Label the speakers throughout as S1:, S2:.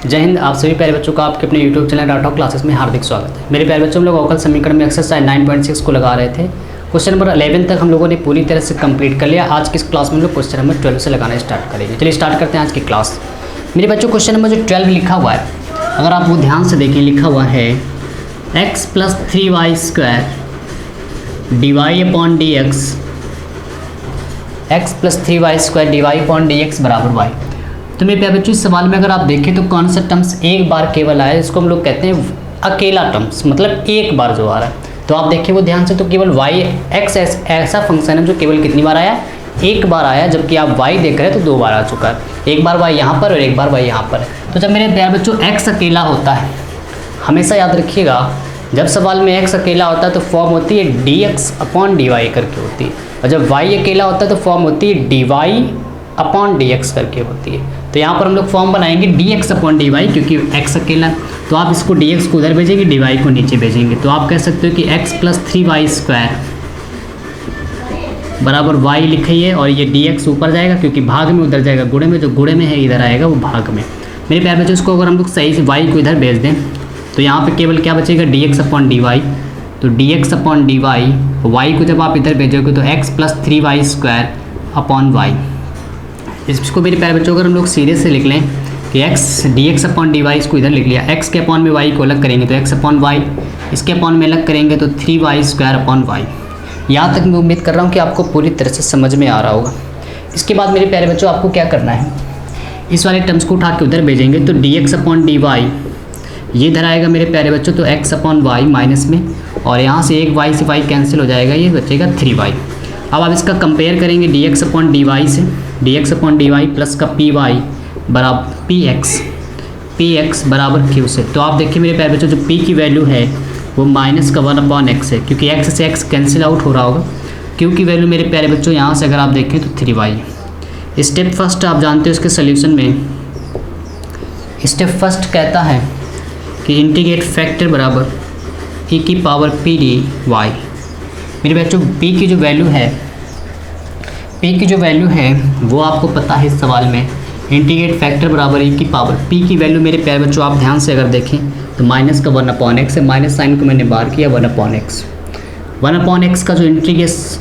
S1: जय हिंद। आप सभी प्यारे बच्चों का आपके अपने यूट्यूब चैनल डाटा क्लासेस में हार्दिक स्वागत है। मेरे प्यारे बच्चों, हम लोग अवकल समीकरण में एक्सरसाइज 9.6 को लगा रहे थे। क्वेश्चन नंबर 11 तक हम लोगों ने पूरी तरह से कंप्लीट कर लिया। आज की इस क्लास में हम लोग क्वेश्चन नंबर 12 से लगाना स्टार्ट करेंगे। चलिए स्टार्ट करते हैं आज की क्लास। मेरे बच्चों, क्वेश्चन नंबर जो 12 लिखा हुआ है, अगर आप वो ध्यान से देखें, लिखा हुआ है x + 3y² dy/dx, x + 3y² dy/dx बराबर y। तो मेरे प्यारे बच्चों, इस सवाल में अगर आप देखें तो कौन सा टर्म्स एक बार केवल आया है, इसको हम लोग कहते हैं अकेला टर्म्स, मतलब एक बार जो आ रहा है। तो आप देखिए वो ध्यान से, तो केवल y x ऐसा फंक्शन है जो केवल कितनी बार आया, एक बार आया, जबकि आप y देख रहे हैं तो दो बार आ चुका है। एक बार y यहाँ पर और एक बार y यहाँ पर है। तो जब मेरे प्यारे बच्चों x अकेला होता है, हमेशा याद रखिएगा, जब सवाल में x अकेला होता है तो फॉर्म होती है dx/dy करके होती है, और जब y अकेला होता है तो फॉर्म होती है dy/dx करके होती है। तो यहाँ पर हम लोग फॉर्म बनाएंगे dx/dy, क्योंकि x अकेला, तो आप इसको dx को उधर भेजेंगे, dy को नीचे भेजेंगे। तो आप कह सकते हो कि x + 3y² बराबर y लिखिए, और ये dx ऊपर जाएगा क्योंकि भाग में उधर जाएगा, गुणे में, जो गुणे में है इधर आएगा वो भाग में। मेरे प्यारे बच्चों, इसको अगर हम लोग सही से y को इधर भेज दें तो यहाँ पे केवल क्या बचेगा, dx/dy। तो dx/dy, y को जब आप इधर भेजोगे तो x + 3y²/y। इसको मेरे प्यारे बच्चों, अगर हम लोग सीधे से लिख लें कि x dx/dy, इसको इधर लिख लिया, x के अपॉन में y को अलग करेंगे तो x/y, इसके अपॉन में अलग करेंगे तो 3y²/y। यहाँ तक मैं उम्मीद कर रहा हूँ कि आपको पूरी तरह से समझ में आ रहा होगा। इसके बाद मेरे प्यारे बच्चों, आपको क्या करना है, इस वाले टर्म्स को उठा के उधर भेजेंगे तो dx/dy ये इधर आएगा मेरे प्यारे बच्चों, तो x/y माइनस में, और यहाँ से एक y से y कैंसिल हो जाएगा, ये बचेगा 3y। अब आप इसका कंपेयर करेंगे dx/dy से, dx/dy प्लस का py बराबर px बराबर q से। तो आप देखिए मेरे प्यारे बच्चों, जो p की वैल्यू है वो -1/x है, क्योंकि x से x कैंसिल आउट हो रहा होगा। q की वैल्यू मेरे प्यारे बच्चों यहाँ से अगर आप देखें तो 3y। स्टेप फर्स्ट आप जानते हो इसके सोल्यूशन में, स्टेप फर्स्ट कहता है कि इंटीग्रेट फैक्टर बराबर e⁻p/dy। मेरे बच्चों, p की जो वैल्यू है वो आपको पता है इस सवाल में, इंटीग्रेट फैक्टर बराबर e⁻p की वैल्यू मेरे प्यारे बच्चों आप ध्यान से अगर देखें तो -1/x है, माइनस साइन को मैंने बाहर किया, 1/x का जो इंटीग्रेशन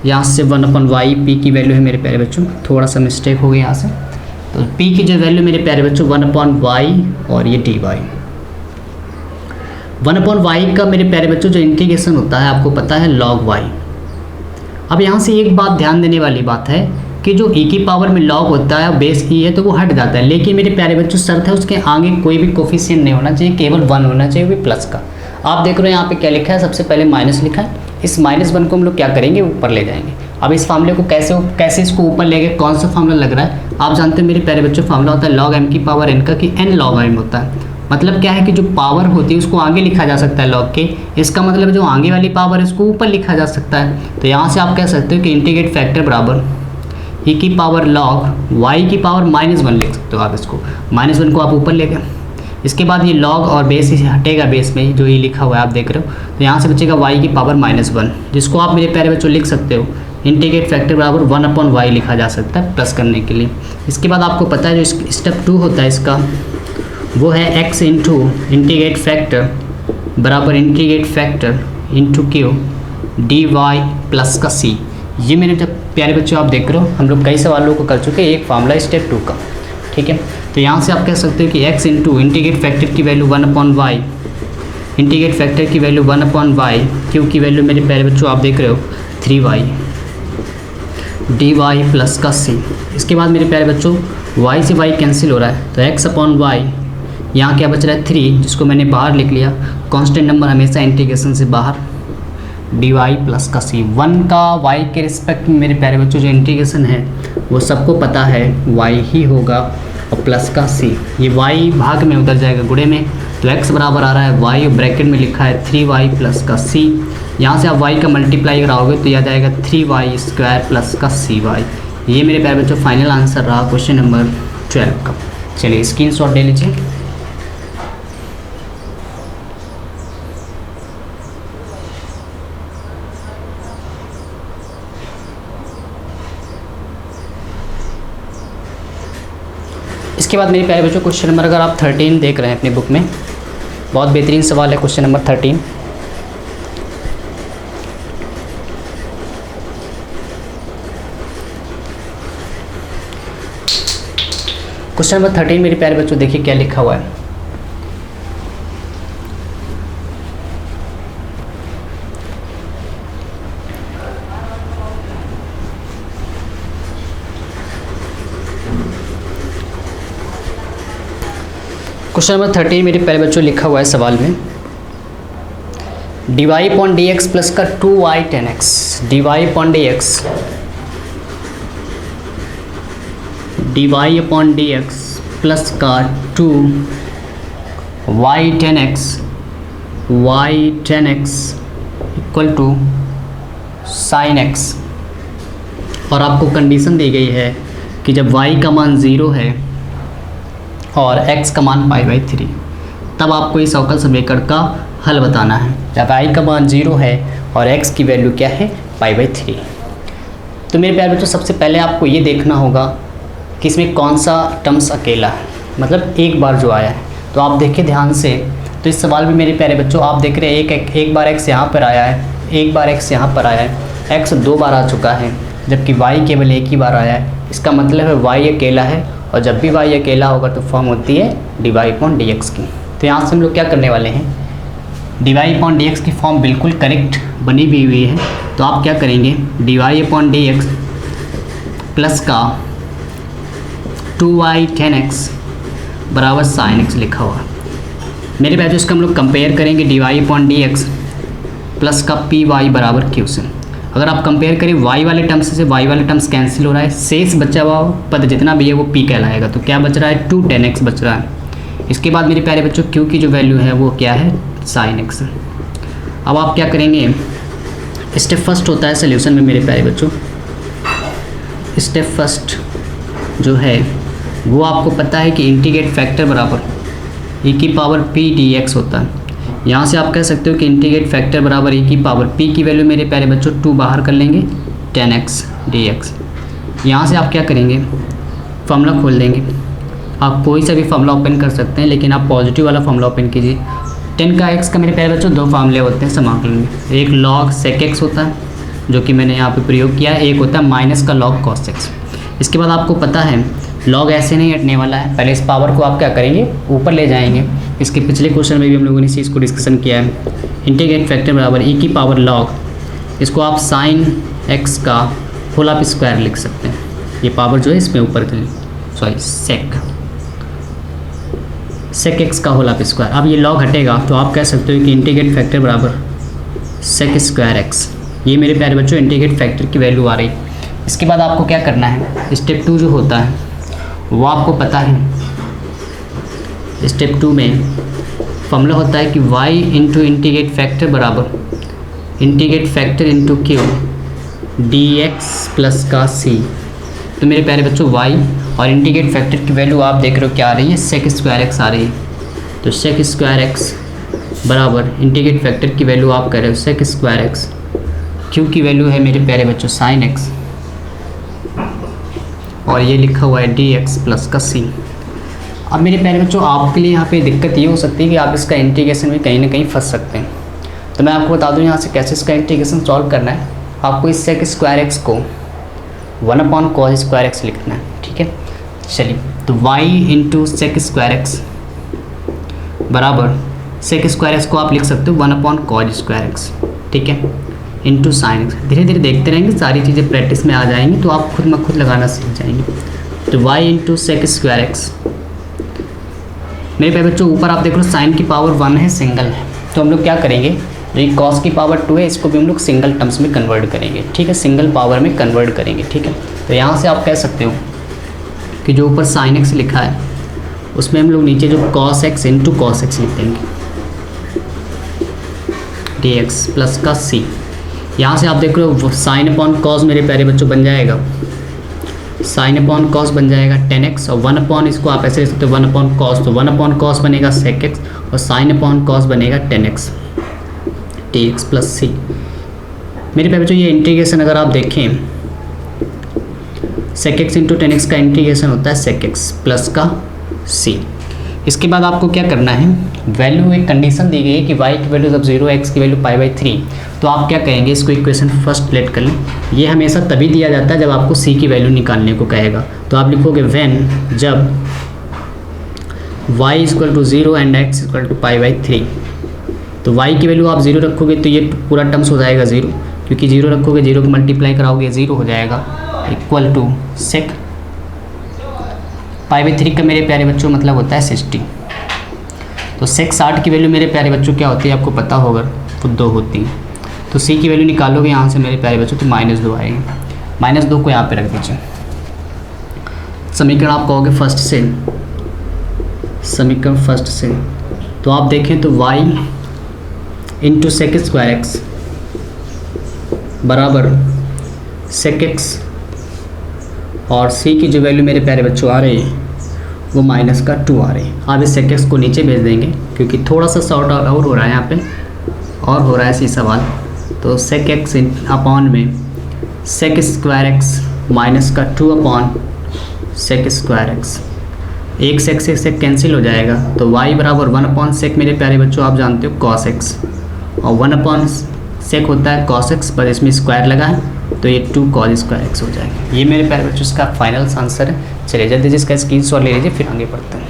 S1: यहाँ से 1/y, p की वैल्यू है मेरे प्यारे बच्चों, थोड़ा सा मिस्टेक हो गया यहाँ से। तो p की जो वैल्यू मेरे प्यारे बच्चों 1/y और ये dy। 1/y का मेरे प्यारे बच्चों जो इंटीग्रेशन होता है आपको पता है log y। अब यहाँ से एक बात ध्यान देने वाली बात है कि जो e की पावर में log होता है बेस e है तो वो हट जाता है, लेकिन मेरे प्यारे बच्चों शर्त है उसके आगे कोई भी कोफिशिएंट नहीं होना चाहिए, केवल 1 होना चाहिए, वो भी प्लस का। आप देख रहे हो यहाँ पे क्या लिखा है, सबसे पहले माइनस लिखा है, इस -1 को हम लोग क्या करेंगे, ऊपर ले जाएंगे। अब इस फार्मूले को कैसे इसको ऊपर ले गए, कौन सा फार्मूला लग रहा है आप जानते हैं मेरे प्यारे बच्चों, फार्मूला होता है log m की पावर n का, कि n log m होता है। मतलब क्या है कि जो पावर होती है उसको आगे लिखा जा सकता है log के, इसका मतलब जो आगे वाली पावर है उसको ऊपर लिखा जा सकता है। तो यहाँ से आप कह सकते हो कि इंटीग्रेट फैक्टर बराबर e⁻log y की पावर -1 लिख सकते हो आप, इसको -1 को आप ऊपर ले गए। इसके बाद ये log और बेस इसे हटेगा, बेस में जो ये लिखा हुआ है आप देख रहे हो, तो यहाँ से बचेगा y की पावर -1, जिसको आप मेरे प्यारे बच्चों लिख सकते हो इंटीग्रेट फैक्टर बराबर 1/y लिखा जा सकता है प्लस करने के लिए। इसके बाद आपको पता है जो स्टेप 2 होता है इसका, वो है x इंटू इंटीग्रेट फैक्टर बराबर integrate factor into q dy plus का c। ये मेरे जब प्यारे बच्चों आप देख रहे हो, हम लोग कई सवालों को कर चुके हैं, एक फार्मूला स्टेप 2 का, ठीक है। तो यहाँ से आप कह सकते हो कि x इंटू इंटीग्रेट फैक्टर की वैल्यू 1/y, इंटीग्रेट फैक्टर की वैल्यू 1/y, q की वैल्यू मेरे प्यारे बच्चों आप देख रहे हो 3y dy प्लस का c। इसके बाद मेरे प्यारे बच्चों y से y कैंसिल हो रहा है, तो x/y यहाँ क्या बच रहा है 3, जिसको मैंने बाहर लिख लिया, कांस्टेंट नंबर हमेशा इंटीग्रेशन से बाहर, dy प्लस का c। 1 का y के रिस्पेक्ट में मेरे प्यारे बच्चों जो इंटीग्रेशन है वो सबको पता है y ही होगा, और प्लस का c, ये y भाग में उतर जाएगा गुणे में, तो x बराबर आ रहा है y, और ब्रैकेट में लिखा है 3y प्लस का c। यहाँ से आप y का मल्टीप्लाई कराओगे तो यह जाएगा 3y² प्लस का cy। ये मेरे प्यारे बच्चों फाइनल आंसर रहा क्वेश्चन नंबर 12 का। चलिए स्क्रीनशॉट ले लीजिए। इसके बाद मेरे प्यारे बच्चों क्वेश्चन नंबर अगर आप 13 देख रहे हैं अपनी बुक में, बहुत बेहतरीन सवाल है क्वेश्चन नंबर 13। क्वेश्चन नंबर 13 मेरे प्यारे बच्चों देखिए क्या लिखा हुआ है। क्वेश्चन नंबर 13 मेरे प्यारे बच्चों लिखा हुआ है सवाल में, dy अपॉन dx प्लस का 2y tan x, dy upon dx, dy upon dx plus का 2y tan x, y tan x equal to sin x। और आपको कंडीशन दी गई है कि जब y का मान 0 है और x का मान π/3, तब आपको इस अवकल समीकरण का हल बताना है। जब y का मान 0 है और x की वैल्यू क्या है π/3। तो मेरे प्यारे बच्चों सबसे पहले आपको ये देखना होगा कि इसमें कौन सा टर्म्स अकेला है, मतलब एक बार जो आया है। तो आप देखिए ध्यान से, तो इस सवाल में मेरे प्यारे बच्चों आप देख रहे हैं एक बार x यहाँ पर आया है, एक बार x यहाँ पर आया है, x 2 बार आ चुका है, जबकि y केवल एक ही बार आया है। इसका मतलब है y अकेला है, और जब भी y अकेला होगा तो फॉर्म होती है dy अपॉन dx की। तो यहाँ से हम लोग क्या करने वाले हैं, dy अपॉन dx की फॉर्म बिल्कुल करेक्ट बनी हुई है। तो आप क्या करेंगे, dy अपॉन dx प्लस का 2y tan x बराबर sin x लिखा हुआ। मेरे पास इसका हम लोग कंपेयर करेंगे dy अपॉन dx प्लस का py बराबर q से। अगर आप कंपेयर करें y वाले टर्म्स से y वाले टर्म्स कैंसिल हो रहा है, शेष बचा हुआ पद जितना भी है वो p कहलाएगा। तो क्या बच रहा है, 2 tan x बच रहा है। इसके बाद मेरे प्यारे बच्चों q की जो वैल्यू है वो क्या है, sin x। अब आप क्या करेंगे, स्टेप फर्स्ट होता है सोल्यूशन में मेरे प्यारे बच्चों, स्टेप फर्स्ट जो है वो आपको पता है कि इंटीग्रेट फैक्टर बराबर e की पावर p dx होता है। यहाँ से आप कह सकते हो कि इंटीग्रेट फैक्टर बराबर e की पावर p की वैल्यू मेरे प्यारे बच्चों 2 बाहर कर लेंगे tan x dx। यहाँ से आप क्या करेंगे, फार्मूला खोल देंगे। आप कोई सा भी फार्मूला ओपन कर सकते हैं, लेकिन आप पॉजिटिव वाला फार्मूला ओपन कीजिए। tan का x का मेरे प्यारे बच्चों 2 फार्मूले होते हैं समाकलन में, एक log sec x होता है जो कि मैंने यहाँ पे प्रयोग किया है, एक होता है माइनस का log cos x। इसके बाद आपको पता है लॉग ऐसे नहीं हटने वाला है, पहले इस पावर को आप क्या करेंगे, ऊपर ले जाएंगे। इसके पिछले क्वेश्चन में भी हम लोगों ने इस चीज़ को डिस्कशन किया है। इंटीग्रेट फैक्टर बराबर e की पावर लॉग, इसको आप साइन x का होल ऑफ स्क्वायर लिख सकते हैं। ये पावर जो है इसमें ऊपर सॉरी सेक x का होल ऑफ स्क्वायर। अब ये लॉग हटेगा तो आप कह सकते हो कि इंटीग्रेट फैक्टर बराबर सेक स्क्वायर x। ये मेरे प्यारे बच्चों इंटीग्रेट फैक्टर की वैल्यू आ रही। इसके बाद आपको क्या करना है, स्टेप 2 जो होता है वो आपको पता है। स्टेप 2 में फॉर्मूला होता है कि y इंटू इंटीग्रेट फैक्टर बराबर integrate factor into q dx plus का c। तो मेरे प्यारे बच्चों y और इंटीग्रेट फैक्टर की वैल्यू आप देख रहे हो क्या आ रही है, सेक स्क्वायर x आ रही है। तो सेक स्क्वायर x बराबर इंटीग्रेट फैक्टर की वैल्यू आप कह रहे हो सेक स्क्वायर x, q की वैल्यू है मेरे प्यारे बच्चों साइन x, और ये लिखा हुआ है dx प्लस का c। अब मेरे प्यारे बच्चों आपके लिए यहाँ पे दिक्कत ये हो सकती है कि आप इसका इंटीग्रेशन में कहीं ना कहीं फंस सकते हैं। तो मैं आपको बता दूँ यहाँ से कैसे इसका इंटीग्रेशन सॉल्व करना है। आपको इस सेक स्क्वायर x को 1 अपॉन कॉस स्क्वायर x लिखना है, ठीक है। चलिए, तो y into sec square x बराबर सेक स्क्वायर x को आप लिख सकते हो 1 अपॉन कॉस स्क्वायर x, ठीक है, इंटू साइन x। धीरे धीरे देखते रहेंगे, सारी चीज़ें प्रैक्टिस में आ जाएंगी तो आप खुद में खुद लगाना सीख जाएंगे। तो y into sec square x, मेरे प्यारे बच्चों ऊपर आप देख लो साइन की पावर 1 है, सिंगल है। तो हम लोग क्या करेंगे, जो कॉस की पावर 2 है इसको भी हम लोग सिंगल टर्म्स में कन्वर्ट करेंगे, ठीक है, सिंगल पावर में कन्वर्ट करेंगे, ठीक है। तो यहाँ से आप कह सकते हो कि जो ऊपर साइन x लिखा है उसमें हम लोग नीचे जो cos x into cos x लिख देंगे dx प्लस का c। यहाँ से आप देख रहे हो साइन अपॉन कॉस मेरे प्यारे बच्चों बन जाएगा, साइन अपॉन कॉस बन जाएगा 10x, और 1 अपॉन इसको आप ऐसे लिख सकते हो 1 अपॉन कॉस। तो 1 अपॉन कॉस बनेगा सेक x और साइन अपॉन कॉस बनेगा 10x dx प्लस c। मेरे प्यारे बच्चों ये इंटीग्रेशन अगर आप देखें, सेक x इंटू 10x का इंटीग्रेशन होता है सेक x प्लस का सी। इसके बाद आपको क्या करना है, वैल्यू एक कंडीशन दी गई है कि y की वैल्यू जब 0, x की वैल्यू π/3, तो आप क्या कहेंगे, इसको इक्वेशन फर्स्ट लेट कर लें। ये हमेशा तभी दिया जाता है जब आपको c की वैल्यू निकालने को कहेगा, तो आप लिखोगे व्हेन जब y = 0 एंड x = π/3, तो y की वैल्यू आप 0 रखोगे तो ये पूरा टर्म्स हो जाएगा 0, क्योंकि 0 रखोगे 0 को मल्टीप्लाई कराओगे 0 हो जाएगा, इक्वल टू सेक π/3 का मेरे प्यारे बच्चों मतलब होता है 60। तो सेक 60 की वैल्यू मेरे प्यारे बच्चों क्या होती है आपको पता होगा, तो 2 होती है। तो सी की वैल्यू निकालोगे यहाँ से मेरे प्यारे बच्चों तो -2 आएगी। -2 को यहाँ पे रख दीजिए। समीकरण आप कहोगे फर्स्ट से, समीकरण फर्स्ट से, तो आप देखें तो y into sec square X बराबर सेक एक्स, और c की जो वैल्यू मेरे प्यारे बच्चों आ रही है वो -2 आ रही है। आप इस सेक एक्स को नीचे भेज देंगे क्योंकि थोड़ा सा शॉर्ट आउट और हो रहा है यहाँ पे, और हो रहा है सी सवाल। तो सेक एक्स अपॉन में sec square X -2 upon sec square X, एक सेक से सेक कैंसिल हो जाएगा, तो y बराबर 1 अपॉन सेक मेरे प्यारे बच्चों आप जानते हो कॉस एक्स, और 1 अपॉन सेक होता है कॉस एक्स, पर इसमें स्क्वायर लगा है तो ये 2 cos स्क्वायर एक्स हो जाएगा। ये मेरे प्यारे बच्चों इसका फाइनल आंसर है। चलिए जल्दी से इसका स्क्रीनशॉट ले लीजिए, फिर आगे बढ़ते हैं।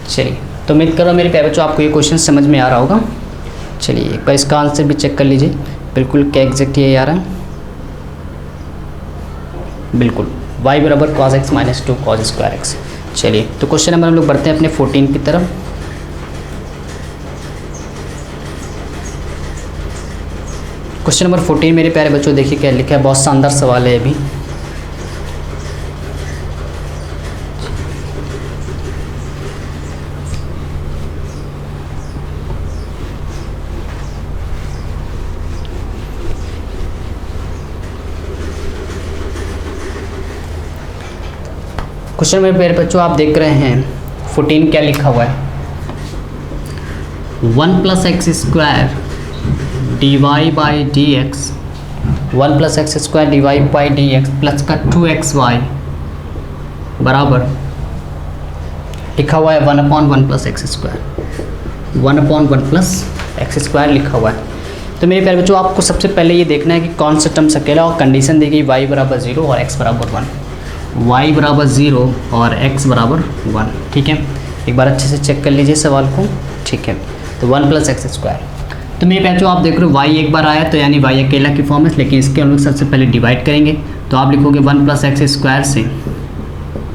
S1: चलिए तो उम्मीद करो मेरे प्यारे बच्चों आपको ये क्वेश्चन समझ में आ रहा होगा। चलिए एक बार इसका आंसर भी चेक कर लीजिए, बिल्कुल क्या एग्जैक्ट ये आ रहा है, बिल्कुल y बराबर cos x -2 cos square x. चलिए तो क्वेश्चन नंबर हम लोग बढ़ते हैं अपने 14 की तरफ। क्वेश्चन नंबर 14 मेरे प्यारे बच्चों देखिए क्या लिखा है, बहुत शानदार सवाल है अभी। क्वेश्चन में मेरे बच्चों आप देख रहे हैं 14 क्या लिखा हुआ है, 1 + x² dy/dx, 1 + x² dy/dx plus का 2xy बराबर लिखा हुआ है 1/1 + x², 1/1 + x² लिखा हुआ है। तो मेरे प्यारे बच्चों आपको सबसे पहले ये देखना है कि कौन सा टर्म्स अकेला, और कंडीशन दी गई y बराबर 0 और x बराबर 1, y बराबर 0 और x बराबर 1। ठीक है, एक बार अच्छे से चेक कर लीजिए सवाल को। ठीक है, तो 1 + x²। तो मेरे बच्चों आप देख रहे हो y एक बार आया तो यानी y अकेला की फॉर्म है, लेकिन इसके हम लोग सबसे पहले डिवाइड करेंगे। तो आप लिखोगे 1 + x² से,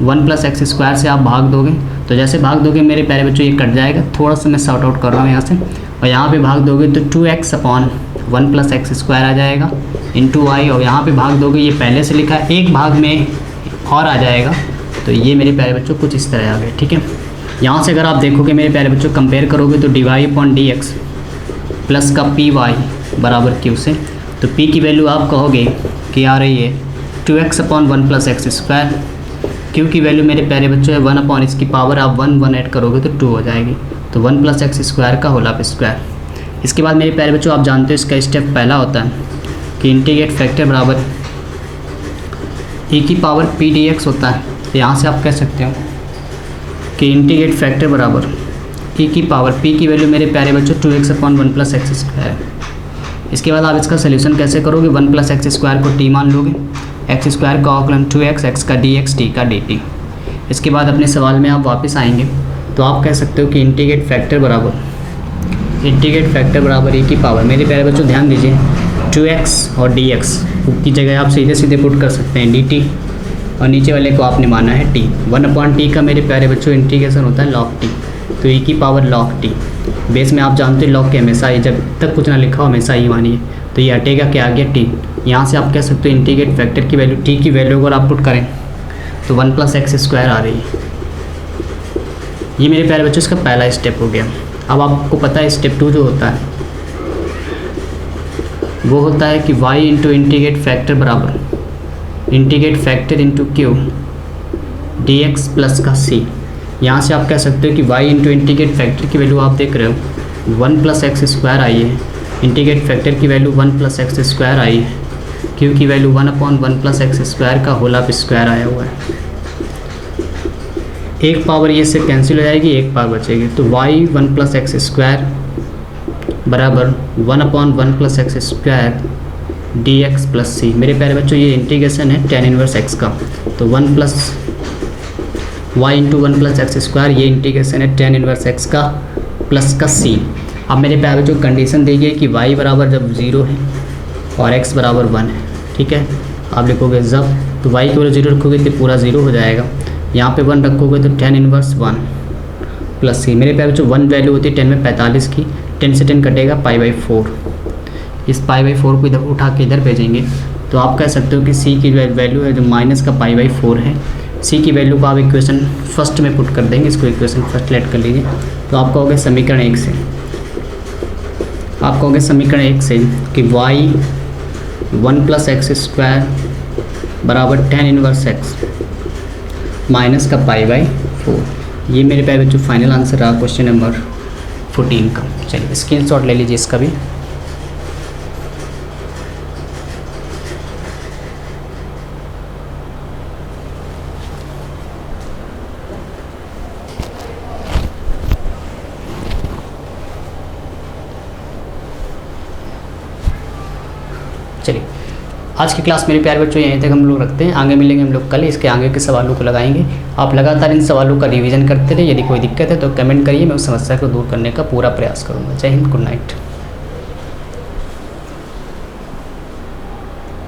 S1: 1 + x² से आप भाग दोगे, तो जैसे भाग दोगे मेरे प्यारे बच्चों ये कट जाएगा, थोड़ा सा मैं सॉर्ट आउट कर रहा हूँ यहाँ से, और यहाँ पे भाग दोगे तो 2x अपॉन 1 + x² आ जाएगा इंटू y, और यहाँ पे भाग दोगे ये पहले से लिखा है, एक भाग में और आ जाएगा, तो ये मेरे प्यारे बच्चों कुछ इस तरह आ गए। ठीक है, यहाँ से अगर आप देखोगे मेरे प्यारे बच्चों कंपेयर करोगे तो dy/dx प्लस का py बराबर q से, तो p की वैल्यू आप कहोगे कि आ रही है 2x अपॉन 1 + x², q की वैल्यू मेरे प्यारे बच्चों है 1 अपॉन इसकी पावर आप 1 ऐड करोगे तो 2 हो जाएगी, तो 1 + x² का होल स्क्वायर। इसके बाद मेरे प्यारे बच्चों आप जानते हो इसका स्टेप पहला होता है कि इंटीग्रेट फैक्टर बराबर e की पावर p dx होता है। तो यहाँ से आप कह सकते हो कि इंटीग्रेट फैक्टर बराबर e की पावर p की वैल्यू मेरे प्यारे बच्चों 2x अपॉन 1 + x² है। इसके बाद आप इसका सोल्यूशन कैसे करोगे, 1 + x² को t मान लोगे, x² का औकलन 2x, x का dx, t का dt। इसके बाद अपने सवाल में आप वापस आएंगे तो आप कह सकते हो कि इंटीग्रेट फैक्टर बराबर e की पावर, मेरे प्यारे बच्चों ध्यान दीजिए 2x और dx की जगह आप सीधे सीधे पुट कर सकते हैं dt, और नीचे वाले को आपने माना है t। 1/t का मेरे प्यारे बच्चों इंटीग्रेशन होता है log t, तो e की पावर log t। बेस में आप जानते हैं log के हमेशा ही, जब तक कुछ ना लिखा हो हमेशा ही मानिए, तो ये हटेगा क्या आ गया t। यहाँ से आप कह सकते हो इंटीग्रेट फैक्टर की वैल्यू t की वैल्यू अगर आप पुट करें तो 1 + x² आ रही है। ये मेरे प्यारे बच्चों इसका पहला स्टेप हो गया। अब आपको पता है स्टेप 2 जो होता है वो होता है कि y इंटू इंटीग्रेट फैक्टर बराबर integrate factor into q dx plus का c। यहाँ से आप कह सकते हो कि y इंटू इंटीग्रेट फैक्टर की वैल्यू आप देख रहे हो 1 प्लस एक्स स्क्वायर आई है, इंटीग्रेट फैक्टर की वैल्यू 1 प्लस एक्स स्क्वायर आई है, क्यू की वैल्यू 1/1 प्लस एक्स स्क्वायर का होल ऑफ स्क्वायर आया हुआ है। एक पावर ये से कैंसिल हो जाएगी, एक पावर बचेगी, तो y 1 प्लस एक्स स्क्वायर बराबर 1/1 plus x square d x plus c. मेरे प्यारे बच्चों ये इंटीग्रेशन है tan इनवर्स x का, तो 1 plus y into 1 plus x square, ये इंटीग्रेशन है tan इनवर्स x का प्लस का c। अब मेरे प्यारे बच्चों कंडीशन दी गई कि y बराबर जब 0 है और x बराबर 1 है, ठीक है। आप लिखोगे जब, तो y की वैल्यू 0 रखोगे तो पूरा 0 हो जाएगा, यहाँ पे 1 रखोगे तो tan इनवर्स 1 प्लस c। मेरे प्यारे बच्चों 1 वैल्यू होती है 10 में 45 की, 10 से 10 कटेगा π/4, इस π/4 को इधर उठा के इधर भेजेंगे, तो आप कह सकते हो कि c की वैल्यू है जो माइनस का π/4 है। c की वैल्यू को आप इक्वेशन फर्स्ट में पुट कर देंगे, इसको इक्वेशन फर्स्ट लेट कर लीजिए, तो आप कहोगे समीकरण 1 से, आप कहोगे समीकरण 1 से कि y 1 प्लस एक्स स्क्वायर बराबर tan इनवर्स x माइनस का π/4। ये मेरे प्यारे बच्चों फाइनल आंसर रहा क्वेश्चन नंबर 14 का। चलिए स्क्रीनशॉट ले लीजिए इसका भी। चलिए आज की क्लास मेरे प्यारे बच्चों यहीं तक हम लोग रखते हैं, आगे मिलेंगे हम लोग कल, इसके आगे के सवालों को लगाएंगे। आप लगातार इन सवालों का रिवीजन करते रहे, यदि कोई दिक्कत है तो कमेंट करिए, मैं उस समस्या को दूर करने का पूरा प्रयास करूँगा। जय हिंद, गुड नाइट।